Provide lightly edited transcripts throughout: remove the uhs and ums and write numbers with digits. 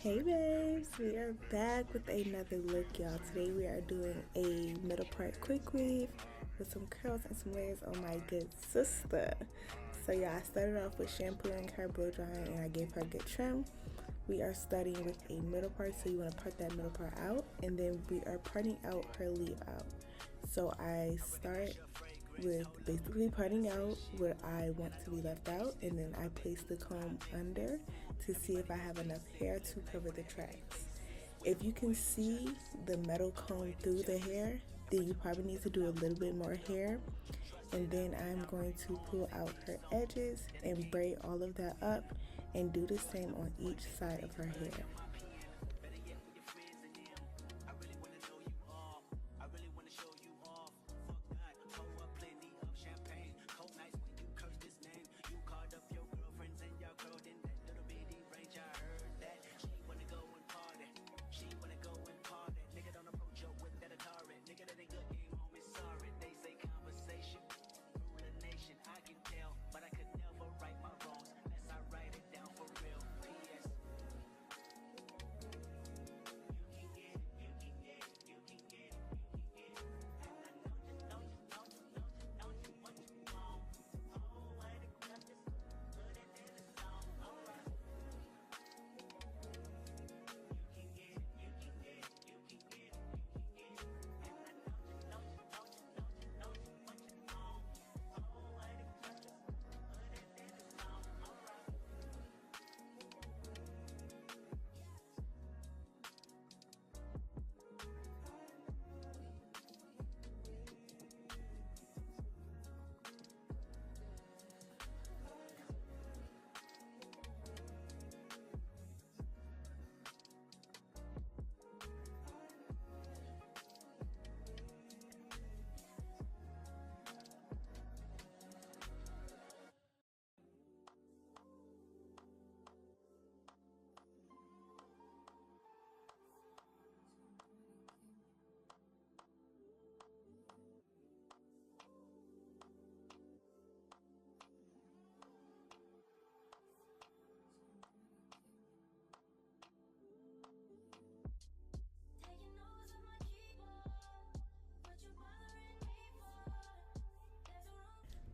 Hey babes, we are back with another look, y'all. Today we are doing a middle part quick weave with some curls and some layers on my good sister. So yeah, I started off with shampooing her, blow drying, and I gave her a good trim. We are starting with a middle part, so you want to part that middle part out, and then we are parting out her leave out. So I start with basically parting out what I want to be left out, and then I place the comb under to see if I have enough hair to cover the tracks. If you can see the metal comb through the hair, then you probably need to do a little bit more hair. And then I'm going to pull out her edges and braid all of that up and do the same on each side of her hair.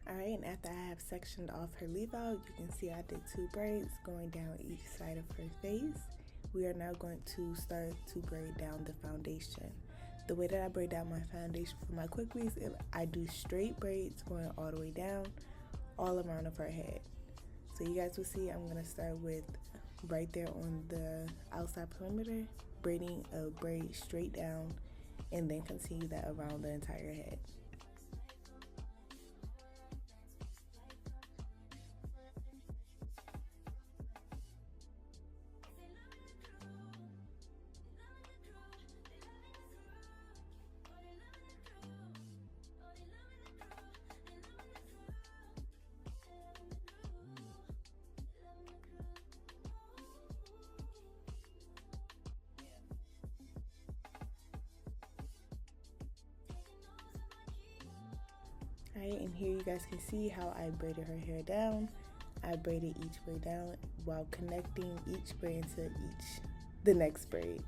Alright, and after I have sectioned off her leave out, you can see I did 2 braids going down each side of her face. We are now going to start to braid down the foundation. The way that I braid down my foundation for my quick weaves, I do straight braids going all the way down, all around of her head. So you guys will see I'm going to start with right there on the outside perimeter, braiding a braid straight down, and then continue that around the entire head. Alright, and here you guys can see how I braided her hair down. I braided each braid down while connecting each braid into the next braid.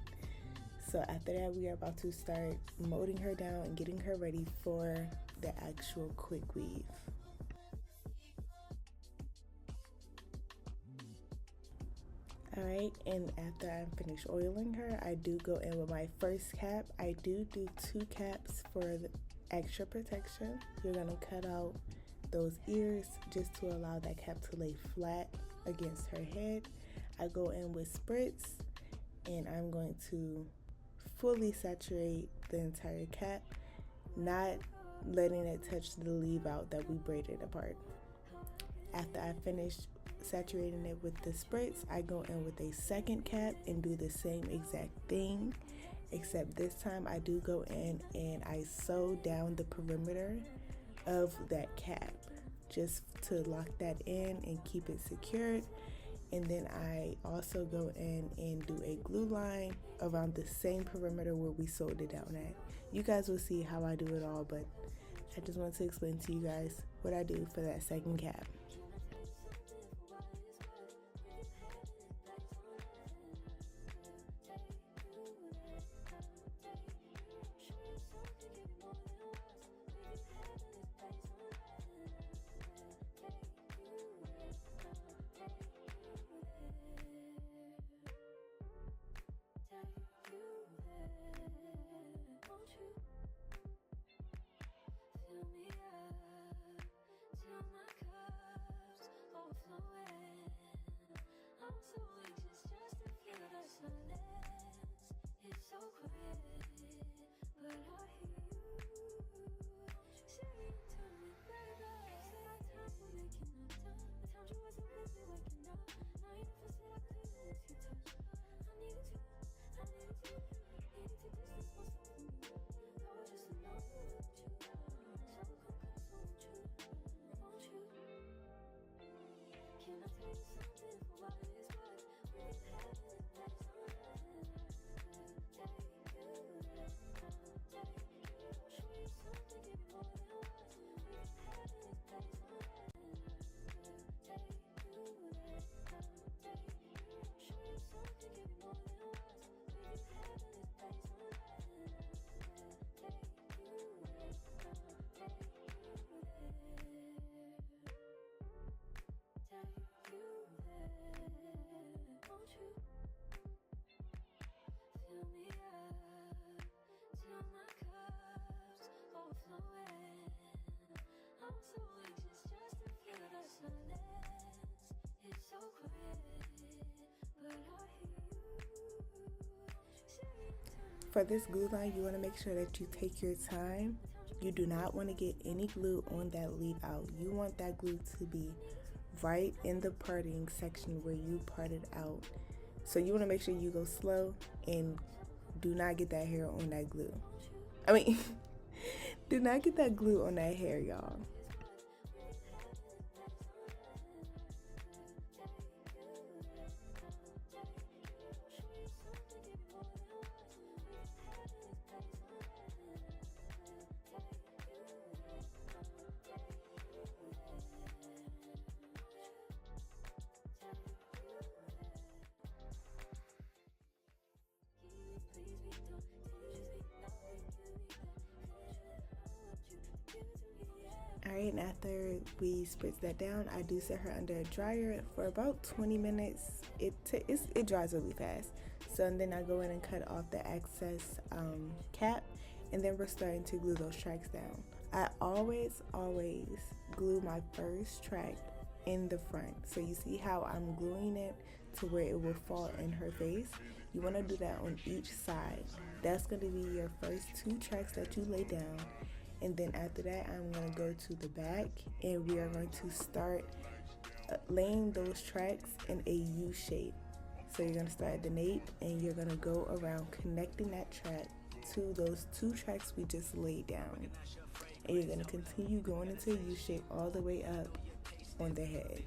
So after that, we are about to start molding her down and getting her ready for the actual quick weave. Alright, and after I'm finished oiling her, I do go in with my first cap. I do 2 caps for the extra protection. You're gonna cut out those ears just to allow that cap to lay flat against her head. I go in with spritz, and I'm going to fully saturate the entire cap, not letting it touch the leave out that we braided apart. After I finish saturating it with the spritz, I go in with a second cap and do the same exact thing, except this time I do go in and I sew down the perimeter of that cap just to lock that in and keep it secured. And then I also go in and do a glue line around the same perimeter where we sewed it down at. You guys will see how I do it all, but I just want to explain to you guys what I do for that second cap. For this glue line, you want to make sure that you take your time. You do not want to get any glue on that leave out. You want that glue to be right in the parting section where you parted out. So you want to make sure you go slow and do not get that hair on that glue. I mean, do not get that glue on that hair, y'all. Alright, and after we spritz that down, I do set her under a dryer for about 20 minutes. It dries really fast. So and then I go in and cut off the excess cap, and then we're starting to glue those tracks down. I always glue my first track in the front. So you see how I'm gluing it to where it will fall in her face. You want to do that on each side. That's going to be your first 2 tracks that you lay down. And then after that, I'm going to go to the back, and we are going to start laying those tracks in a U shape. So you're going to start at the nape, and you're going to go around connecting that track to those 2 tracks we just laid down. And you're going to continue going into a U shape all the way up on the head.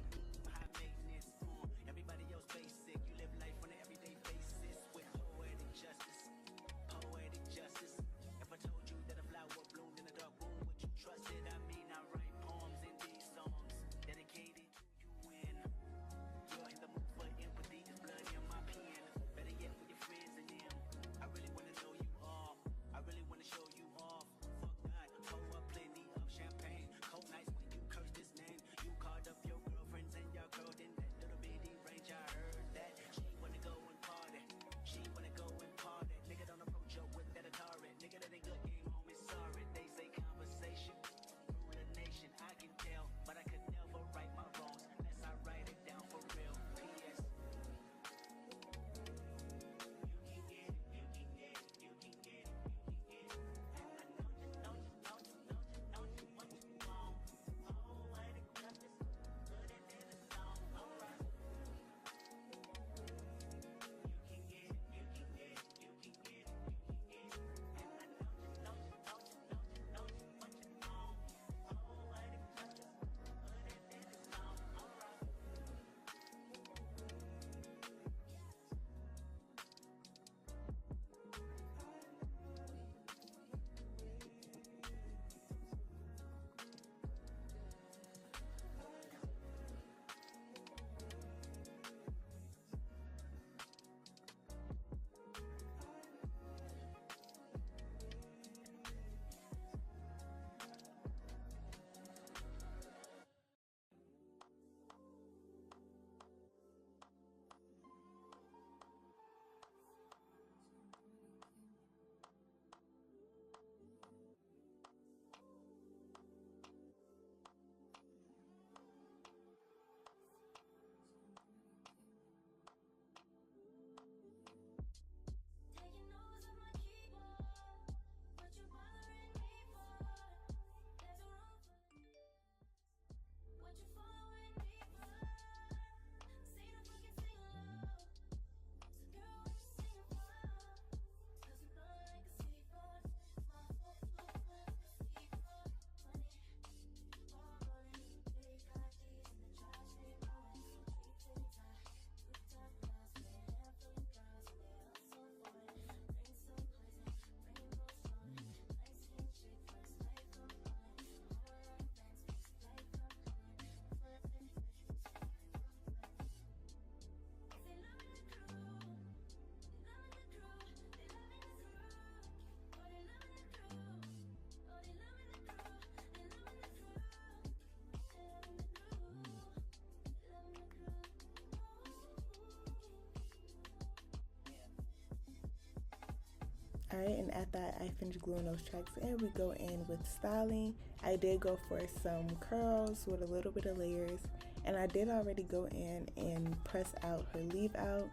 Alright, and after I finished gluing those tracks in, we go in with styling. I did go for some curls with a little bit of layers, and I did already go in and press out her leave out.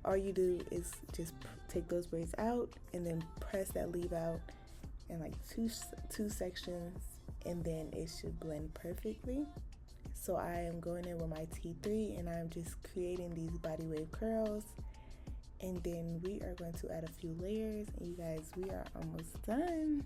All you do is just take those braids out and then press that leave out in like two sections, and then it should blend perfectly. So I am going in with my T3 and I'm just creating these body wave curls, and then we are going to add a few layers, and you guys, we are almost done.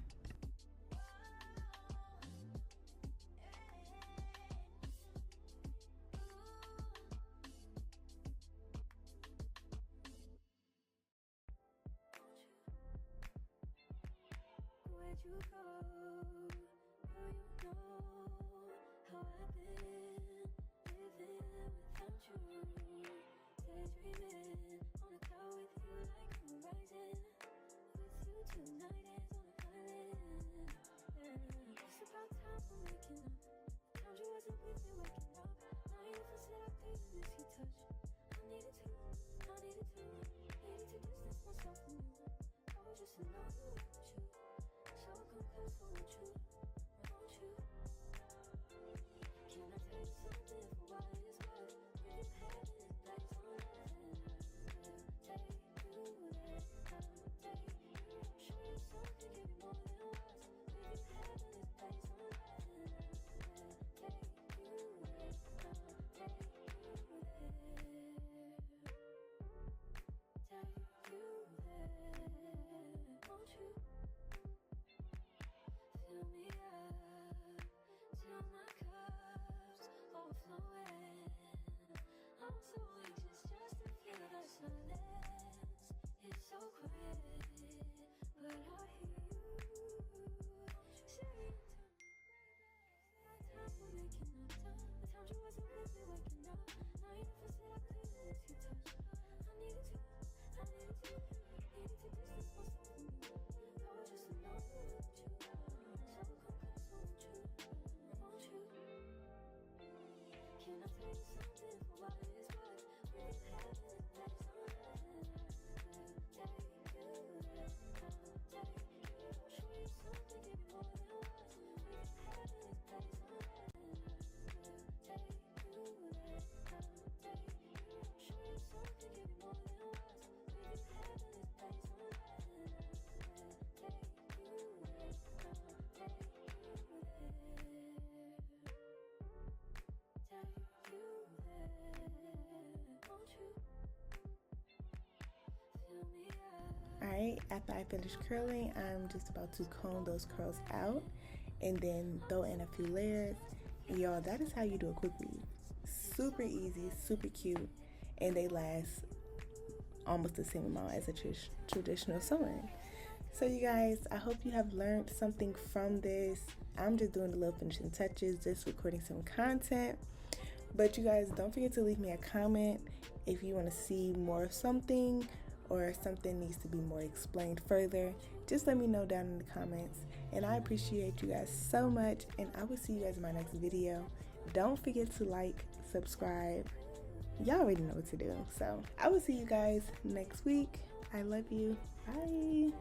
Alright, after I finish curling, I'm just about to comb those curls out and then throw in a few layers. And y'all, that is how you do a quick weave. Super easy, super cute, and they last almost the same amount as a traditional sewing. So you guys, I hope you have learned something from this. I'm just doing the little finishing touches, just recording some content. But you guys, don't forget to leave me a comment if you want to see more of something, or something needs to be more explained further. Just let me know down in the comments. And I appreciate you guys so much, and I will see you guys in my next video. Don't forget to like, subscribe. Y'all already know what to do. So I will see you guys next week. I love you. Bye.